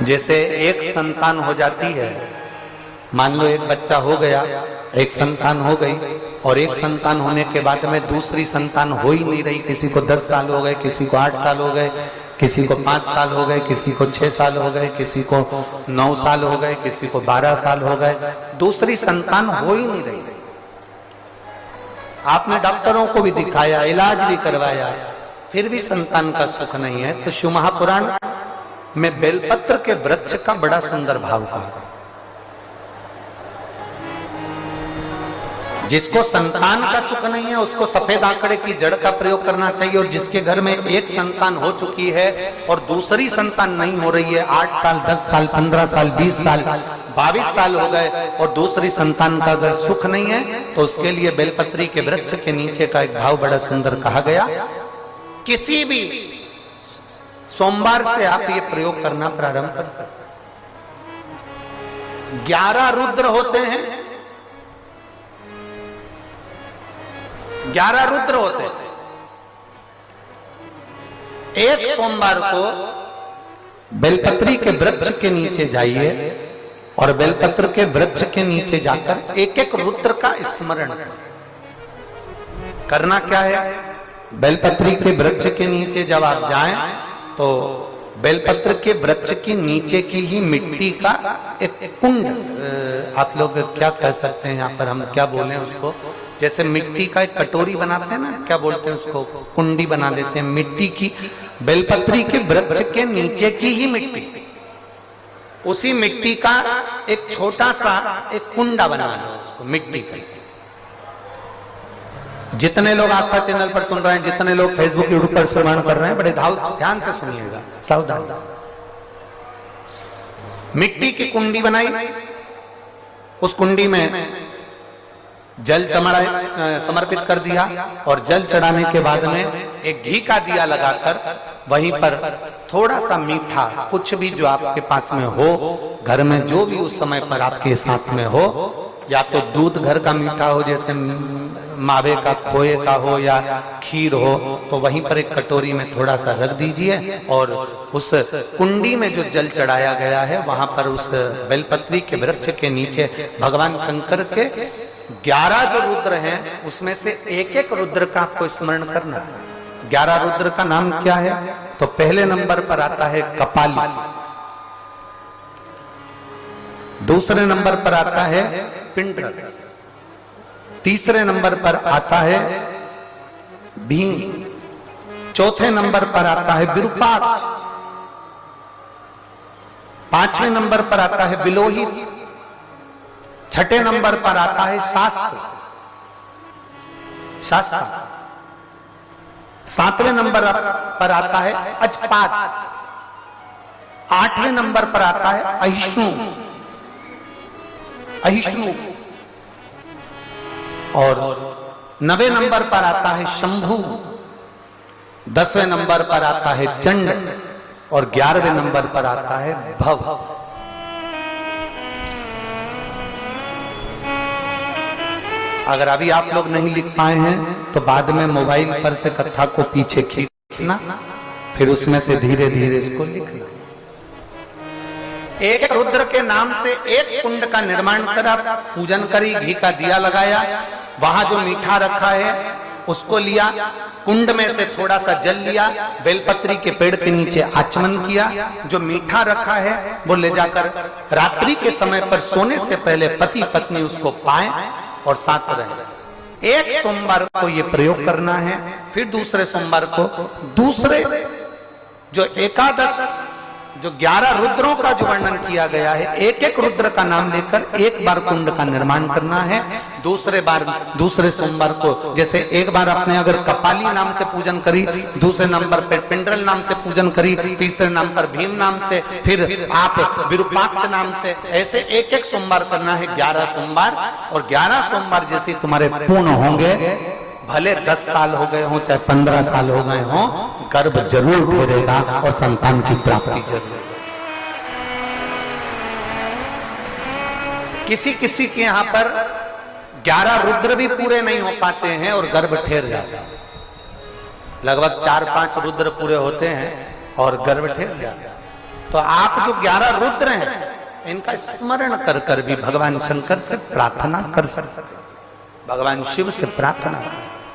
जैसे एक संतान हो जाती है, मान लो एक बच्चा हो गया, एक संतान हो गई, और एक संतान होने के बाद में दूसरी संतान हो ही नहीं रही। किसी को 10 साल हो गए, किसी को 8 साल हो गए, किसी को 5 साल हो गए, किसी को 6 साल हो गए, किसी को 9 साल हो गए, किसी को 12 साल हो गए, दूसरी संतान हो ही नहीं रही। आपने डॉक्टरों को भी दिखाया, इलाज भी करवाया, फिर भी संतान का सुख नहीं है। तो शिव महापुराण में बेलपत्र के वृक्ष का बड़ा सुंदर भाव कहा, जिसको संतान का सुख नहीं है उसको सफेद आंकड़े की जड़ का प्रयोग करना चाहिए। और जिसके घर में एक संतान हो चुकी है और दूसरी संतान नहीं हो रही है, 8 साल 10 साल 15 साल 20 साल 22 साल हो गए और दूसरी संतान का अगर सुख नहीं है, तो उसके लिए बेलपत्री के वृक्ष के नीचे का एक भाव बड़ा सुंदर कहा गया। किसी भी सोमवार से आप ये प्रयोग करना प्रारंभ कर सकते। 11 रुद्र होते हैं, 11 रुद्र होते हैं। एक सोमवार को बेलपत्री के वृक्ष के नीचे जाइए और बेलपत्र के वृक्ष के नीचे जाकर एक एक रुद्र का स्मरण करना। क्या है, बेलपत्री के वृक्ष के नीचे जब आप जाएं तो बेलपत्र के वृक्ष के नीचे की ही मिट्टी का एक कुंड, आप लोग क्या कह सकते हैं, यहाँ पर हम क्या बोले उसको, जैसे मिट्टी का एक कटोरी बनाते हैं ना, क्या बोलते हैं उसको, कुंडी बना देते हैं मिट्टी की। बेलपत्री के वृक्ष के नीचे की ही मिट्टी, उसी मिट्टी का एक छोटा सा एक कुंडा बना दो उसको, मिट्टी का। जितने लोग आस्था चैनल पर सुन रहे हैं, जितने लोग फेसबुक यूट्यूब पर श्रवण कर रहे हैं, बड़े ध्यान से सुनिएगा, सावधान। मिट्टी की कुंडी बनाई, उस कुंडी में जल समर्पित कर दिया और जल चढ़ाने के बाद में एक घी का दिया लगाकर वहीं पर थोड़ा सा मीठा, कुछ भी जो आपके पास में हो, घर में जो भी उस समय पर आपके साथ में हो, या तो दूध घर का मीठा हो, जैसे मावे का, खोए का हो या खीर हो, तो वहीं पर एक कटोरी में थोड़ा सा रख दीजिए और उस कुंडी में जो जल चढ़ाया गया है वहां पर उस बेलपत्री के वृक्ष के नीचे भगवान शंकर के 11 जो रुद्र हैं उसमें से एक एक रुद्र का आपको स्मरण करना। 11 रुद्र का नाम क्या है, तो पहले नंबर पर आता है कपाली, दूसरे नंबर पर आता है पिंडर, तीसरे नंबर पर आता है भीम, चौथे नंबर पर आता है विरूपाक्ष, 5वें नंबर पर आता है बिलोहित, 6ठे नंबर पर आता है शास्त्र, 7वें नंबर पर आता है अजपात, 8वें नंबर पर आता है अहिष्णु, और 9वें नंबर पर आता है शंभु, 10वें नंबर पर आता है चंड और 11वें नंबर पर आता है भव। अगर अभी आप लोग नहीं लिख पाए हैं तो बाद में मोबाइल पर से कथा को पीछे खींचना, फिर उसमें से धीरे धीरे इसको लिखना। एक रुद्र के नाम से एक कुंड का निर्माण करा, पूजन करी, घी का दिया लगाया, वहां जो मीठा रखा है उसको लिया, कुंड में से थोड़ा सा जल लिया, बेलपत्री के पेड़ के नीचे आचमन किया, जो मीठा रखा है वो ले जाकर रात्रि के समय पर सोने से पहले पति पत्नी उसको पाएं और साथ रहे। एक सोमवार को ये प्रयोग करना है, फिर दूसरे सोमवार को दूसरे जो एकादश, जो 11 रुद्रों का जो वर्णन किया गया है, एक एक रुद्र का नाम लेकर एक बार कुंड का निर्माण करना है। दूसरे सोमवार को, जैसे एक बार आपने अगर कपाली नाम से पूजन करी, दूसरे नंबर पर पिंडरल नाम से पूजन करी, तीसरे नाम पर भीम नाम से, फिर आप विरूपाक्ष नाम से, ऐसे एक एक सोमवार करना है, 11 सोमवार। और 11 सोमवार जैसे तुम्हारे पूर्ण होंगे, भले 10 साल हो गए हो चाहे 15 साल हो गए हो, गर्भ जरूर फेरेगा और संतान की प्राप्ति जरूर। किसी किसी के यहाँ पर 11 रुद्र भी पूरे नहीं हो पाते हैं और गर्भ ठेर जाता है। लगभग 4-5 रुद्र पूरे होते हैं और गर्भ ठेर जाता है। तो आप जो 11 रुद्र हैं इनका स्मरण कर कर भी भगवान शंकर से प्रार्थना कर सकते, भगवान शिव से प्रार्थना कर सकते।